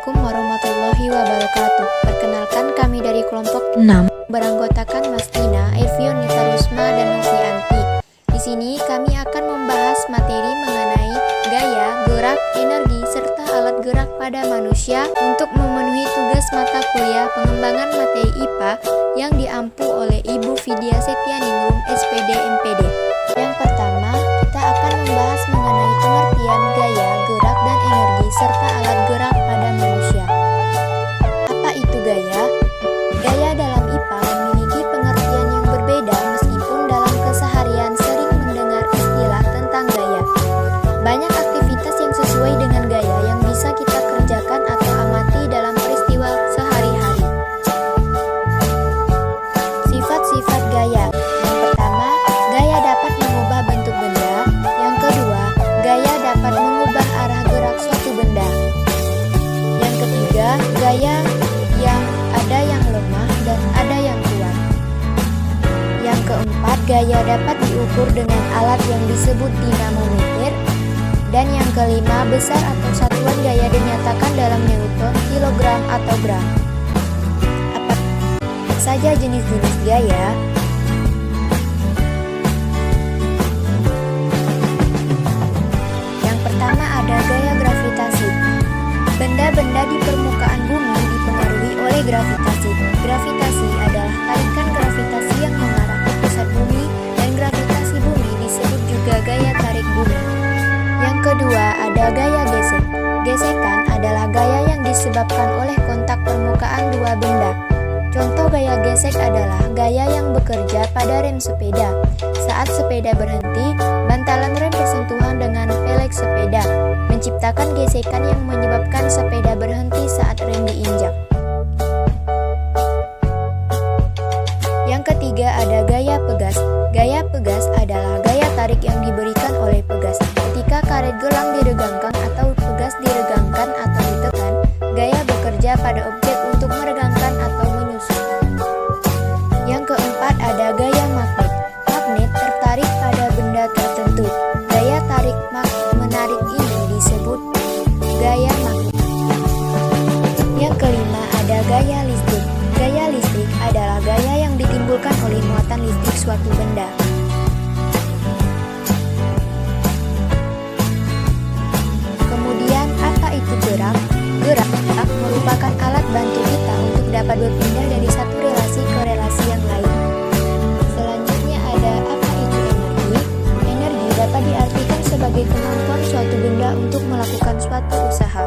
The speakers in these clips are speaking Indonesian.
Assalamualaikum warahmatullahi wabarakatuh. Perkenalkan, kami dari kelompok 6. beranggotakan Mas Tina, Evion, Nita Rusma, dan Novianti. Di sini kami akan membahas materi mengenai gaya, gerak, energi, serta alat gerak pada manusia untuk memenuhi tugas mata kuliah pengembangan materi IPA yang diampu oleh Ibu Vidya Setianingrum, SPD MPD. Yang pertama, kita akan membahas mengenai pengertian gaya, gerak, dan energi serta alat gerak pada manusia. Apa itu gaya? Gaya dalam IPA memiliki pengertian yang berbeda meskipun dalam keseharian sering mendengar istilah tentang gaya. Banyak aktivitas yang sesuai dengan gaya yang bisa kita kerjakan atau amati dalam peristiwa sehari-hari. Sifat-sifat gaya. Yang pertama, gaya dapat mengubah bentuk benda. Yang kedua, gaya dapat mengubah arah gerak suatu benda. Yang ketiga, gaya yang ada yang lemah dan ada yang kuat. Yang keempat, gaya dapat diukur dengan alat yang disebut dinamometer. Dan yang kelima, besar atau satuan gaya dinyatakan dalam newton, kilogram, atau gram. Apa saja jenis-jenis gaya? Yang pertama ada gaya gravitasi. Benda-benda di permukaan bumi dipengaruhi oleh gravitasi. Gravitasi adalah tarikan gravitasi yang mengarah ke pusat bumi, dan gravitasi bumi disebut juga gaya tarik bumi. Yang kedua ada gaya gesek. Gesekan adalah gaya yang disebabkan oleh kontak permukaan dua benda. Contoh gaya gesek adalah gaya yang bekerja pada rem sepeda. Saat sepeda berhenti, bantalan rem bersentuhan dengan pelek sepeda, menciptakan gesekan yang menyebabkan sepeda berhenti saat rem diinjak. Yang ketiga ada gaya pegas. Gaya pegas adalah gaya tarik yang diberikan oleh pegas. Ketika karet gelang diregangkan atau pegas diregangkan atau ditekan, gaya bekerja pada objek untuk meregangkan atau menyusut. Yang keempat ada gaya magnet. Magnet tertarik pada benda tertentu. Gaya tarik menarik ini disebut gaya magnet. Yang kelima ada gaya listrik. Gaya listrik adalah gaya yang ditimbulkan oleh muatan listrik suatu benda. Kemudian apa itu gerak? Gerak merupakan alat bantu kita untuk dapat berpindah dari satu relasi ke relasi yang lain. Selanjutnya ada apa itu energi? Energi dapat diartikan sebagai kemampuan suatu benda untuk melakukan suatu usaha.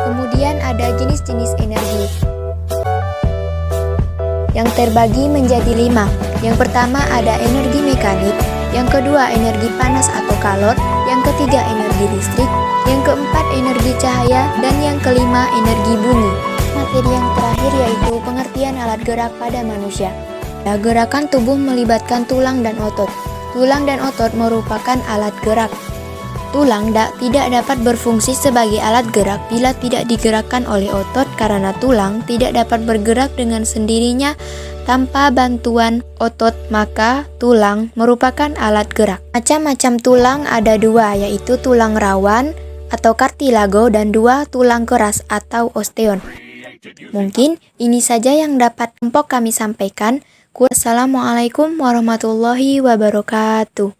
Kemudian ada jenis-jenis energi yang terbagi menjadi 5. Yang pertama ada energi mekanik, yang kedua energi panas atau kalor, yang ketiga energi listrik, yang keempat energi cahaya, dan yang kelima energi bunyi. Materi yang terakhir yaitu pengertian alat gerak pada manusia. Gerakan tubuh melibatkan tulang dan otot. Tulang dan otot merupakan alat gerak. Tulang tidak dapat berfungsi sebagai alat gerak bila tidak digerakkan oleh otot karena tulang tidak dapat bergerak dengan sendirinya tanpa bantuan otot, maka tulang merupakan alat gerak. Macam-macam tulang ada 2, yaitu tulang rawan atau kartilago dan 2 tulang keras atau osteon. Mungkin ini saja yang dapat kelompok kami sampaikan. Wassalamualaikum warahmatullahi wabarakatuh.